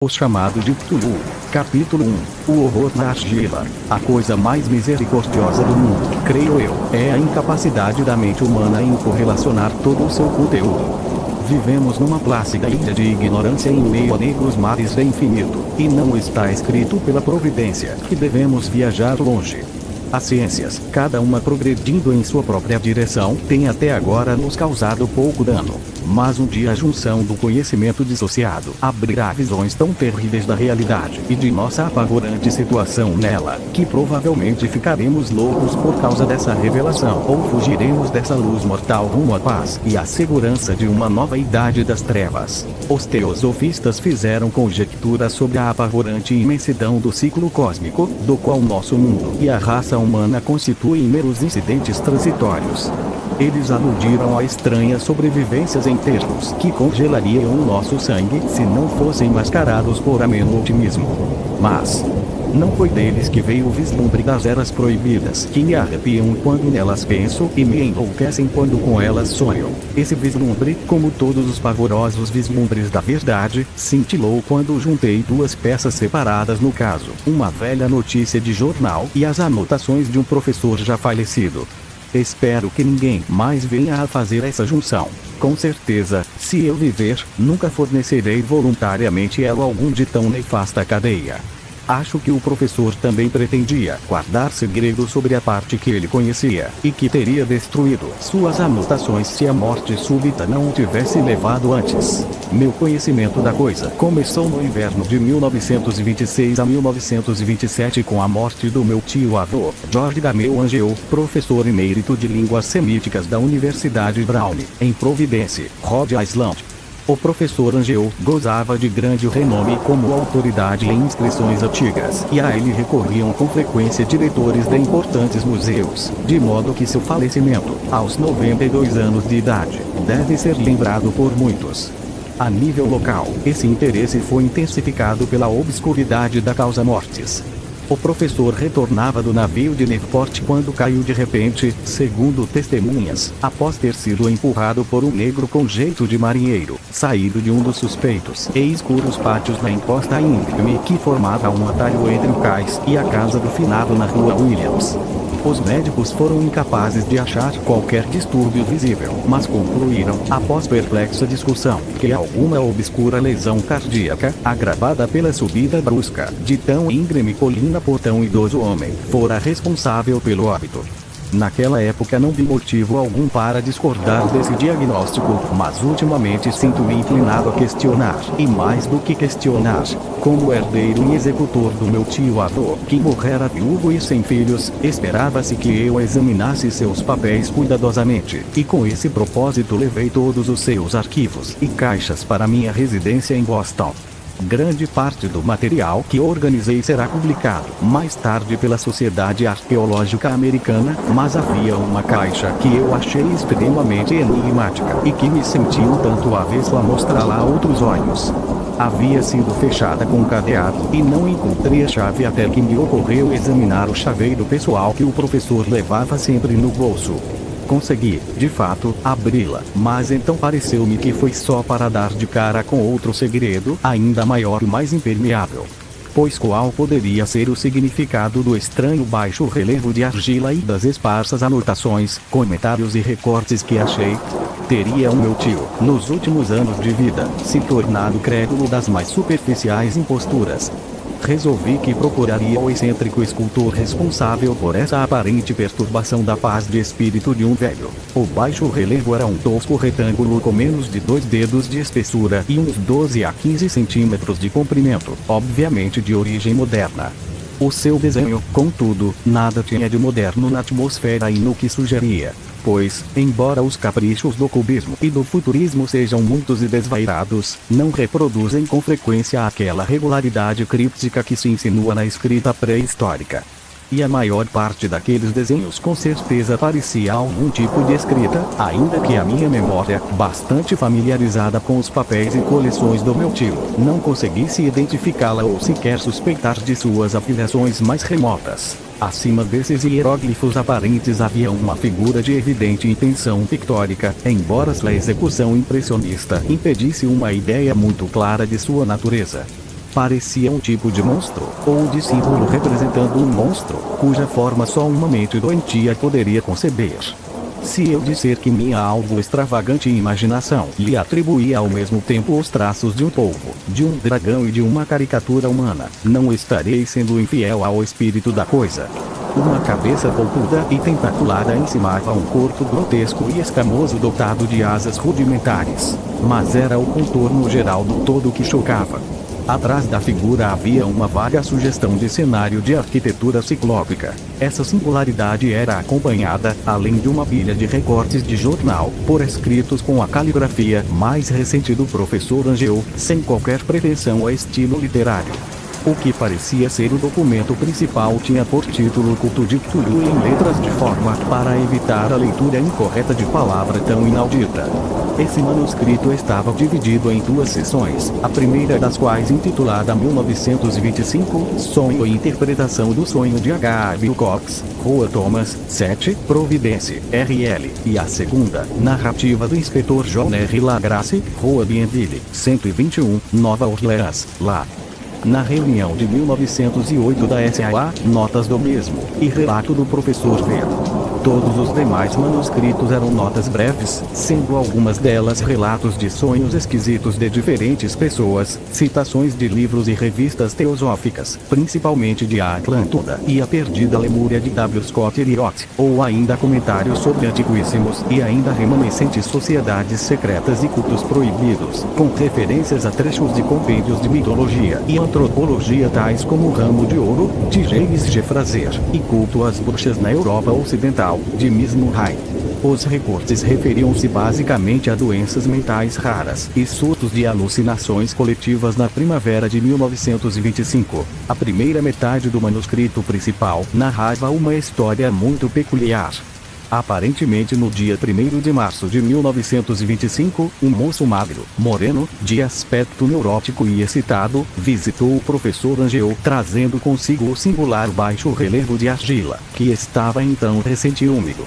O chamado de Cthulhu. Capítulo 1. O horror na argila. A coisa mais misericordiosa do mundo, creio eu, é a incapacidade da mente humana em correlacionar todo o seu conteúdo. Vivemos numa plácida ilha de ignorância em meio a negros mares de infinito, e não está escrito pela providência que devemos viajar longe. As ciências, cada uma progredindo em sua própria direção, tem até agora nos causado pouco dano. Mas um dia a junção do conhecimento dissociado abrirá visões tão terríveis da realidade e de nossa apavorante situação nela, que provavelmente ficaremos loucos por causa dessa revelação, ou fugiremos dessa luz mortal rumo à paz e à segurança de uma nova idade das trevas. Os teosofistas fizeram conjecturas sobre a apavorante imensidão do ciclo cósmico, do qual nosso mundo e a raça humana constituem meros incidentes transitórios. Eles aludiram a estranhas sobrevivências em termos que congelariam o nosso sangue se não fossem mascarados por ameno otimismo. Mas não foi deles que veio o vislumbre das eras proibidas, que me arrepiam quando nelas penso e me enlouquecem quando com elas sonho. Esse vislumbre, como todos os pavorosos vislumbres da verdade, cintilou quando juntei duas peças separadas no caso, uma velha notícia de jornal e as anotações de um professor já falecido. Espero que ninguém mais venha a fazer essa junção. Com certeza, se eu viver, nunca fornecerei voluntariamente elo algum de tão nefasta cadeia. Acho que o professor também pretendia guardar segredo sobre a parte que ele conhecia, e que teria destruído suas anotações se a morte súbita não o tivesse levado antes. Meu conhecimento da coisa começou no inverno de 1926 a 1927 com a morte do meu tio-avô, George Gamel Angel, professor emérito de línguas semíticas da Universidade Brown, em Providence, Rhode Island. O professor Angel gozava de grande renome como autoridade em inscrições antigas, e a ele recorriam com frequência diretores de importantes museus, de modo que seu falecimento, aos 92 anos de idade, deve ser lembrado por muitos. A nível local, esse interesse foi intensificado pela obscuridade da causa mortis. O professor retornava do navio de Newport quando caiu de repente, segundo testemunhas, após ter sido empurrado por um negro com jeito de marinheiro, saído de um dos suspeitos e escuros pátios na encosta íngreme que formava um atalho entre o cais e a casa do finado na rua Williams. Os médicos foram incapazes de achar qualquer distúrbio visível, mas concluíram, após perplexa discussão, que alguma obscura lesão cardíaca, agravada pela subida brusca de tão íngreme colina por tão idoso homem, fora responsável pelo óbito. Naquela época não vi motivo algum para discordar desse diagnóstico, mas ultimamente sinto-me inclinado a questionar, e mais do que questionar, como herdeiro e executor do meu tio-avô, que morrera viúvo e sem filhos, esperava-se que eu examinasse seus papéis cuidadosamente, e com esse propósito levei todos os seus arquivos e caixas para minha residência em Boston. Grande parte do material que organizei será publicado mais tarde pela Sociedade Arqueológica Americana, mas havia uma caixa que eu achei extremamente enigmática e que me senti um tanto avesso a mostrá-la a outros olhos. Havia sido fechada com cadeado e não encontrei a chave até que me ocorreu examinar o chaveiro pessoal que o professor levava sempre no bolso. Consegui, de fato, abri-la, mas então pareceu-me que foi só para dar de cara com outro segredo, ainda maior e mais impermeável. Pois qual poderia ser o significado do estranho baixo relevo de argila e das esparsas anotações, comentários e recortes que achei? Teria o meu tio, nos últimos anos de vida, se tornado crédulo das mais superficiais imposturas. Resolvi que procuraria o excêntrico escultor responsável por essa aparente perturbação da paz de espírito de um velho. O baixo relevo era um tosco retângulo com menos de 2 dedos de espessura e uns 12 a 15 centímetros de comprimento, obviamente de origem moderna. O seu desenho, contudo, nada tinha de moderno na atmosfera e no que sugeria. Pois, embora os caprichos do cubismo e do futurismo sejam muitos e desvairados, não reproduzem com frequência aquela regularidade críptica que se insinua na escrita pré-histórica. E a maior parte daqueles desenhos com certeza parecia algum tipo de escrita, ainda que a minha memória, bastante familiarizada com os papéis e coleções do meu tio, não conseguisse identificá-la ou sequer suspeitar de suas afiliações mais remotas. Acima desses hieróglifos aparentes havia uma figura de evidente intenção pictórica, embora sua execução impressionista impedisse uma ideia muito clara de sua natureza. Parecia um tipo de monstro, ou de símbolo representando um monstro, cuja forma só uma mente doentia poderia conceber. Se eu disser que minha algo extravagante imaginação lhe atribuía ao mesmo tempo os traços de um polvo, de um dragão e de uma caricatura humana, não estarei sendo infiel ao espírito da coisa. Uma cabeça polpuda e tentaculada encimava um corpo grotesco e escamoso dotado de asas rudimentares. Mas era o contorno geral do todo que chocava. Atrás da figura havia uma vaga sugestão de cenário de arquitetura ciclópica. Essa singularidade era acompanhada, além de uma pilha de recortes de jornal, por escritos com a caligrafia mais recente do professor Angel, sem qualquer pretensão a estilo literário. O que parecia ser o documento principal tinha por título Culto de Cthulhu em letras de forma para evitar a leitura incorreta de palavra tão inaudita. Esse manuscrito estava dividido em duas seções, a primeira das quais intitulada 1925, Sonho e Interpretação do Sonho de H. Wilcox, Rua Thomas, 7, Providence, RL, e a segunda, Narrativa do Inspetor John R. Lagrace, Rua Bienville, 121, Nova Orleans, lá. Na reunião de 1908 da SAA, notas do mesmo, e relato do professor V. Todos os demais manuscritos eram notas breves, sendo algumas delas relatos de sonhos esquisitos de diferentes pessoas, citações de livros e revistas teosóficas, principalmente de A Atlântida e a Perdida Lemúria de W. Scott Eliot, ou ainda comentários sobre antiquíssimos e ainda remanescentes sociedades secretas e cultos proibidos, com referências a trechos de compêndios de mitologia e antropologia tais como o Ramo de Ouro, de James G. Frazer, e Culto às Bruxas na Europa Ocidental, de Miss Murray. Os recortes referiam-se basicamente a doenças mentais raras e surtos de alucinações coletivas na primavera de 1925. A primeira metade do manuscrito principal narrava uma história muito peculiar. Aparentemente no dia 1º de março de 1925, um moço magro, moreno, de aspecto neurótico e excitado, visitou o professor Angel, trazendo consigo o singular baixo relevo de argila, que estava então recente e úmido.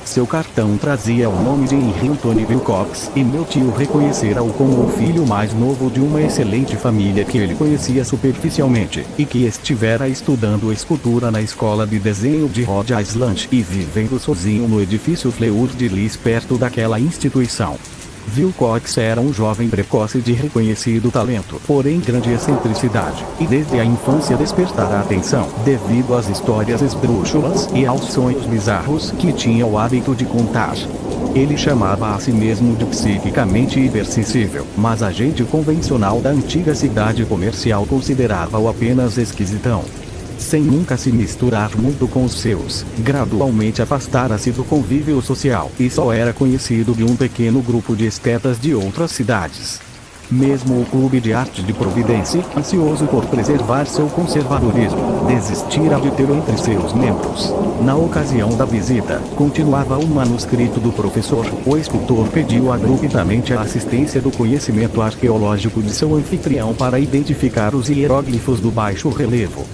Seu cartão trazia o nome de Henry Anthony Wilcox, e meu tio reconhecera-o como o filho mais novo de uma excelente família que ele conhecia superficialmente, e que estivera estudando escultura na escola de desenho de Rhode Island e vivendo sozinho no edifício Fleur de Lis perto daquela instituição. Wilcox era um jovem precoce de reconhecido talento, porém grande excentricidade, e desde a infância despertara a atenção, devido às histórias esdrúxulas e aos sonhos bizarros que tinha o hábito de contar. Ele chamava a si mesmo de psiquicamente hipersensível, mas a gente convencional da antiga cidade comercial considerava-o apenas esquisitão. Sem nunca se misturar muito com os seus, gradualmente afastara-se do convívio social e só era conhecido de um pequeno grupo de estetas de outras cidades. Mesmo o Clube de Arte de Providence, ansioso por preservar seu conservadorismo, desistira de tê-lo entre seus membros. Na ocasião da visita, continuava o manuscrito do professor, o escultor pediu abruptamente a assistência do conhecimento arqueológico de seu anfitrião para identificar os hieróglifos do baixo relevo.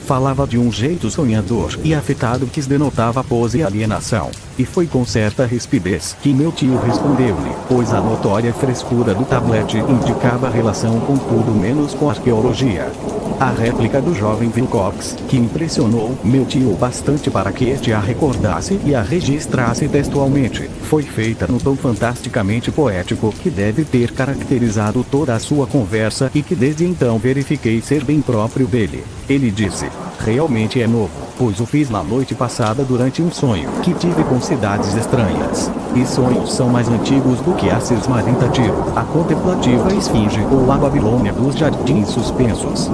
Falava de um jeito sonhador e afetado que denotava pose e alienação. E foi com certa rispidez que meu tio respondeu-lhe, pois a notória frescura do tablete indicava relação com tudo menos com arqueologia. A réplica do jovem Wilcox, que impressionou meu tio bastante para que este a recordasse e a registrasse textualmente, foi feita no tom fantasticamente poético que deve ter caracterizado toda a sua conversa e que desde então verifiquei ser bem próprio dele. Ele disse: realmente é novo, pois o fiz na noite passada durante um sonho que tive com cidades estranhas. E sonhos são mais antigos do que a cisma em Tiro, a contemplativa esfinge ou a Babilônia dos jardins suspensos.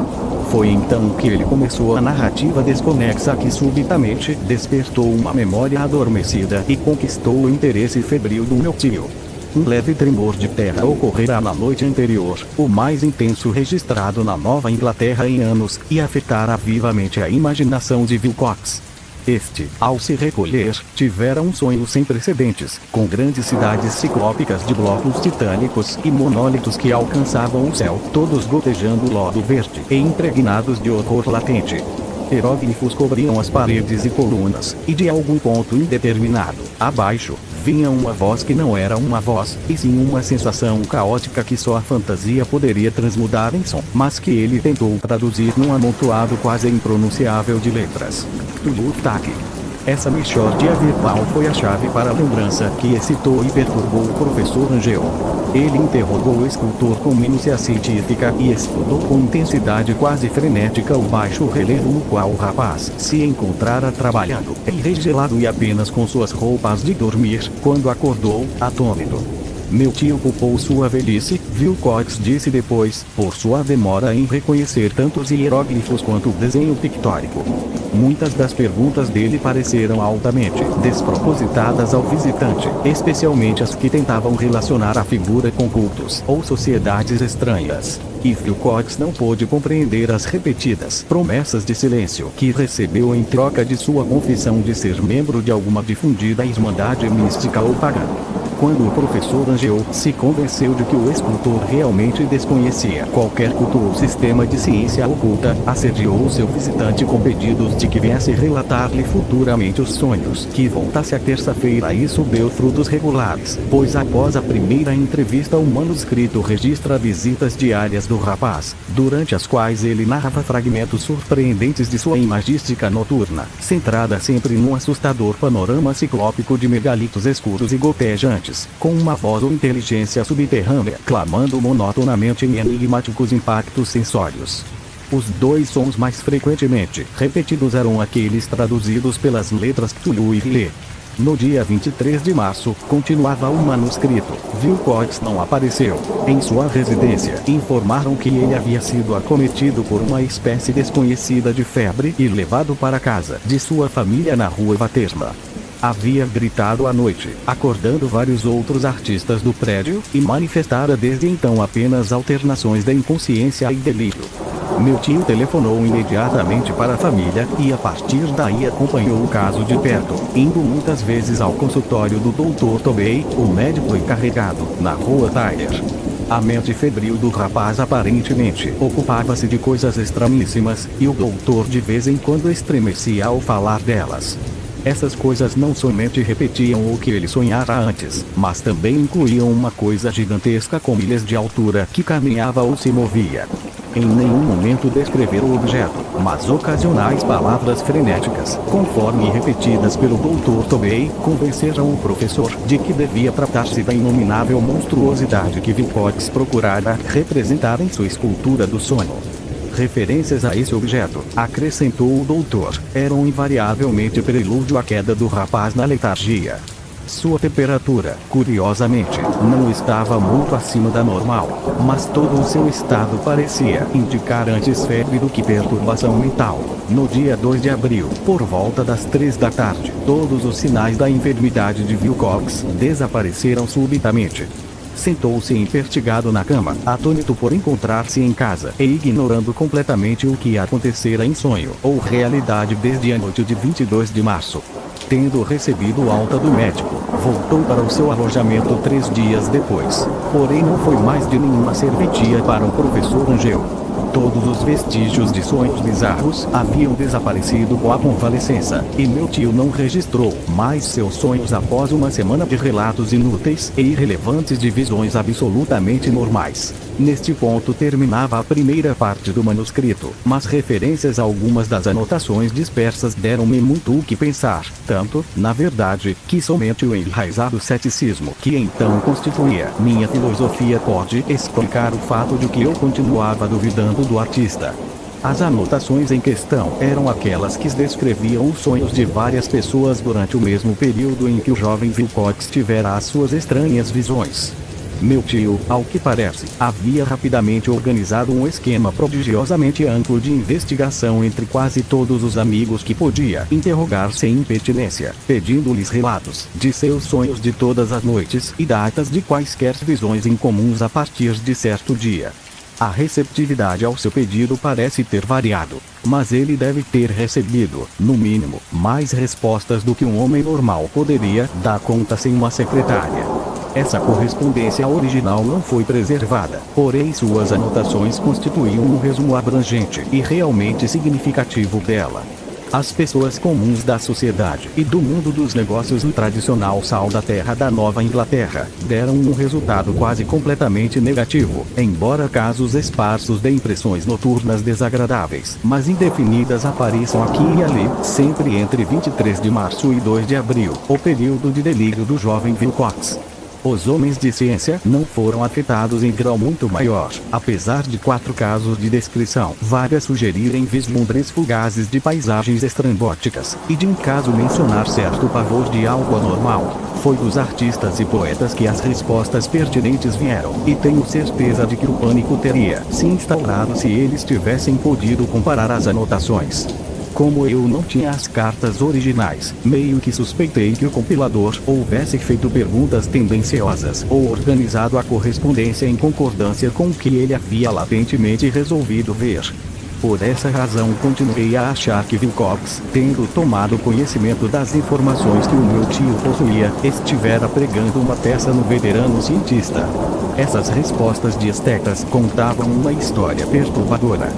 Foi então que ele começou a narrativa desconexa que subitamente despertou uma memória adormecida e conquistou o interesse febril do meu tio. Um leve tremor de terra ocorrerá na noite anterior, o mais intenso registrado na Nova Inglaterra em anos, e afetara vivamente a imaginação de Wilcox. Este, ao se recolher, tivera um sonho sem precedentes, com grandes cidades ciclópicas de blocos titânicos e monólitos que alcançavam o céu, todos gotejando lodo verde e impregnados de horror latente. Hieróglifos cobriam as paredes e colunas, e de algum ponto indeterminado, abaixo, vinha uma voz que não era uma voz, e sim uma sensação caótica que só a fantasia poderia transmudar em som, mas que ele tentou traduzir num amontoado quase impronunciável de letras. Cthulhu-Taki. Essa mixórdia verbal foi a chave para a lembrança que excitou e perturbou o professor Angel. Ele interrogou o escultor com minúcia científica e estudou com intensidade quase frenética o baixo relevo no qual o rapaz se encontrara trabalhando, enregelado e apenas com suas roupas de dormir, quando acordou, atônito. Meu tio culpou sua velhice, Wilcox disse depois, por sua demora em reconhecer tanto os hieróglifos quanto o desenho pictórico. Muitas das perguntas dele pareceram altamente despropositadas ao visitante, especialmente as que tentavam relacionar a figura com cultos ou sociedades estranhas. E Wilcox não pôde compreender as repetidas promessas de silêncio que recebeu em troca de sua confissão de ser membro de alguma difundida irmandade mística ou pagã. Quando o professor Angel se convenceu de que o escultor realmente desconhecia qualquer culto ou sistema de ciência oculta, assediou seu visitante com pedidos de que viesse relatar-lhe futuramente os sonhos, que voltasse a terça-feira e isso deu frutos regulares, pois após a primeira entrevista o manuscrito registra visitas diárias do rapaz, durante as quais ele narrava fragmentos surpreendentes de sua imagística noturna, centrada sempre num assustador panorama ciclópico de megalitos escuros e gotejantes, com uma voz ou inteligência subterrânea, clamando monotonamente em enigmáticos impactos sensórios. Os dois sons mais frequentemente repetidos eram aqueles traduzidos pelas letras Cthulhu e Rile. No dia 23 de março, continuava o manuscrito. Wilcox não apareceu. Em sua residência, informaram que ele havia sido acometido por uma espécie desconhecida de febre e levado para a casa de sua família na rua Vaterma. Havia gritado à noite, acordando vários outros artistas do prédio, e manifestara desde então apenas alternações de inconsciência e delírio. Meu tio telefonou imediatamente para a família, e a partir daí acompanhou o caso de perto, indo muitas vezes ao consultório do Dr. Tobey, o médico encarregado, na rua Tyler. A mente febril do rapaz aparentemente ocupava-se de coisas estranhíssimas, e o doutor de vez em quando estremecia ao falar delas. Essas coisas não somente repetiam o que ele sonhara antes, mas também incluíam uma coisa gigantesca com milhas de altura que caminhava ou se movia. Em nenhum momento descrever o objeto, mas ocasionais palavras frenéticas, conforme repetidas pelo Dr. Tobey, convenceram o professor de que devia tratar-se da inominável monstruosidade que Wilcox procurara representar em sua escultura do sonho. Referências a esse objeto, acrescentou o doutor, eram invariavelmente prelúdio à queda do rapaz na letargia. Sua temperatura, curiosamente, não estava muito acima da normal, mas todo o seu estado parecia indicar antes febre do que perturbação mental. No dia 2 de abril, por volta das 3 da tarde, todos os sinais da enfermidade de Wilcox desapareceram subitamente. Sentou-se empertigado na cama, atônito por encontrar-se em casa e ignorando completamente o que acontecera em sonho ou realidade desde a noite de 22 de março. Tendo recebido alta do médico, voltou para o seu alojamento 3 dias depois. Porém não foi mais de nenhuma serventia para o professor Angel. Todos os vestígios de sonhos bizarros haviam desaparecido com a convalescença, e meu tio não registrou mais seus sonhos após uma semana de relatos inúteis e irrelevantes de visões absolutamente normais. Neste ponto terminava a primeira parte do manuscrito, mas referências a algumas das anotações dispersas deram-me muito o que pensar, tanto, na verdade, que somente o enraizado ceticismo que então constituía minha filosofia pode explicar o fato de que eu continuava duvidando do artista. As anotações em questão eram aquelas que descreviam os sonhos de várias pessoas durante o mesmo período em que o jovem Wilcox tivera as suas estranhas visões. Meu tio, ao que parece, havia rapidamente organizado um esquema prodigiosamente amplo de investigação entre quase todos os amigos que podia interrogar sem impertinência, pedindo-lhes relatos de seus sonhos de todas as noites e datas de quaisquer visões incomuns a partir de certo dia. A receptividade ao seu pedido parece ter variado, mas ele deve ter recebido, no mínimo, mais respostas do que um homem normal poderia dar conta sem uma secretária. Essa correspondência original não foi preservada, porém suas anotações constituíam um resumo abrangente e realmente significativo dela. As pessoas comuns da sociedade e do mundo dos negócios no tradicional Sal da Terra da Nova Inglaterra deram um resultado quase completamente negativo, embora casos esparsos de impressões noturnas desagradáveis, mas indefinidas apareçam aqui e ali, sempre entre 23 de março e 2 de abril, o período de delírio do jovem Wilcox. Os homens de ciência não foram afetados em grau muito maior, apesar de 4 casos de descrição vaga sugerirem vislumbres fugazes de paisagens estrambóticas, e de um caso mencionar certo pavor de algo anormal. Foi dos artistas e poetas que as respostas pertinentes vieram, e tenho certeza de que o pânico teria se instaurado se eles tivessem podido comparar as anotações. Como eu não tinha as cartas originais, meio que suspeitei que o compilador houvesse feito perguntas tendenciosas ou organizado a correspondência em concordância com o que ele havia latentemente resolvido ver. Por essa razão continuei a achar que Wilcox, tendo tomado conhecimento das informações que o meu tio possuía, estivera pregando uma peça no veterano cientista. Essas respostas de estetas contavam uma história perturbadora.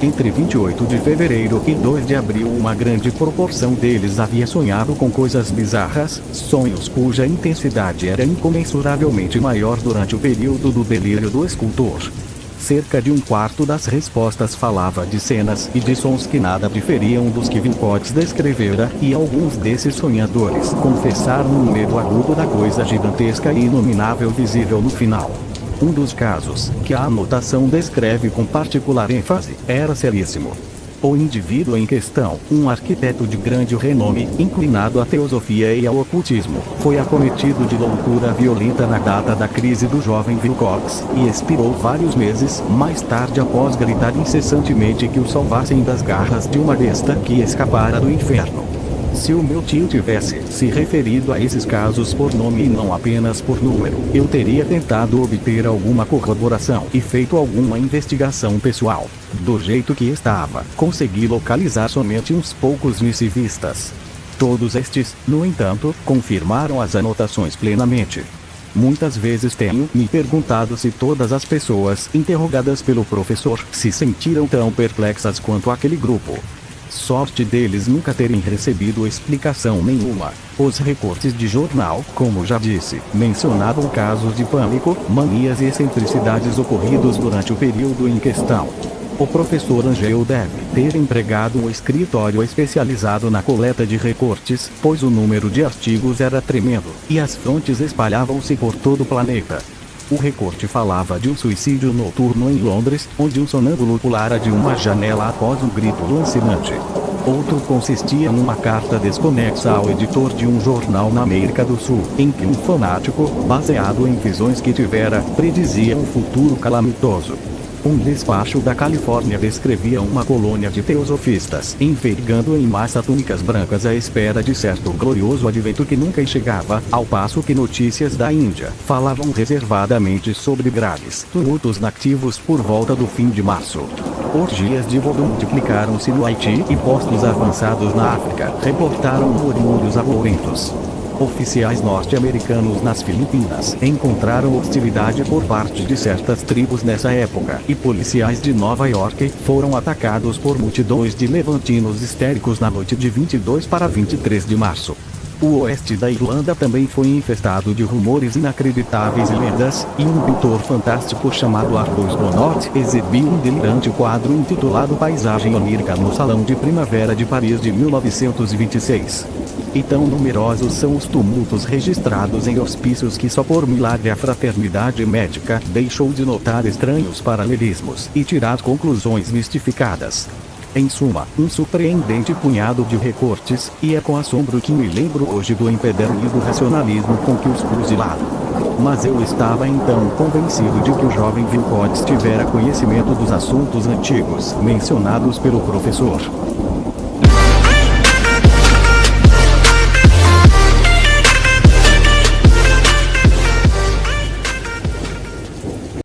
Entre 28 de fevereiro e 2 de abril uma grande proporção deles havia sonhado com coisas bizarras, sonhos cuja intensidade era incomensuravelmente maior durante o período do delírio do escultor. Cerca de um quarto das respostas falava de cenas e de sons que nada diferiam dos que Wilcox descrevera, e alguns desses sonhadores confessaram um medo agudo da coisa gigantesca e inominável visível no final. Um dos casos, que a anotação descreve com particular ênfase, era seríssimo. O indivíduo em questão, um arquiteto de grande renome, inclinado à teosofia e ao ocultismo, foi acometido de loucura violenta na data da crise do jovem Wilcox, e expirou vários meses mais tarde após gritar incessantemente que o salvassem das garras de uma besta que escapara do inferno. Se o meu tio tivesse se referido a esses casos por nome e não apenas por número, eu teria tentado obter alguma corroboração e feito alguma investigação pessoal. Do jeito que estava, consegui localizar somente uns poucos missivistas. Todos estes, no entanto, confirmaram as anotações plenamente. Muitas vezes tenho me perguntado se todas as pessoas interrogadas pelo professor se sentiram tão perplexas quanto aquele grupo. Sorte deles nunca terem recebido explicação nenhuma. Os recortes de jornal, como já disse, mencionavam casos de pânico, manias e excentricidades ocorridos durante o período em questão. O professor Angel deve ter empregado um escritório especializado na coleta de recortes, pois o número de artigos era tremendo, e as fontes espalhavam-se por todo o planeta. O recorte falava de um suicídio noturno em Londres, onde um sonâmbulo pulara de uma janela após um grito lancinante. Outro consistia numa carta desconexa ao editor de um jornal na América do Sul, em que um fanático, baseado em visões que tivera, predizia um futuro calamitoso. Um despacho da Califórnia descrevia uma colônia de teosofistas envergando em massa túnicas brancas à espera de certo glorioso advento que nunca chegava, ao passo que notícias da Índia falavam reservadamente sobre graves tumultos nativos por volta do fim de março. Orgias de vodú multiplicaram-se no Haiti e postos avançados na África reportaram murmúrios abourentos. Oficiais norte-americanos nas Filipinas encontraram hostilidade por parte de certas tribos nessa época, e policiais de Nova York foram atacados por multidões de levantinos histéricos na noite de 22 para 23 de março. O oeste da Irlanda também foi infestado de rumores inacreditáveis e lendas, e um pintor fantástico chamado Arthur Bonnot exibiu um delirante quadro intitulado Paisagem Onírica no Salão de Primavera de Paris de 1926. E tão numerosos são os tumultos registrados em hospícios que só por milagre a fraternidade médica deixou de notar estranhos paralelismos e tirar conclusões mistificadas. Em suma, um surpreendente punhado de recortes, e é com assombro que me lembro hoje do empedernido racionalismo com que os pus de lado. Mas eu estava então convencido de que o jovem Wilcox tivera conhecimento dos assuntos antigos mencionados pelo professor.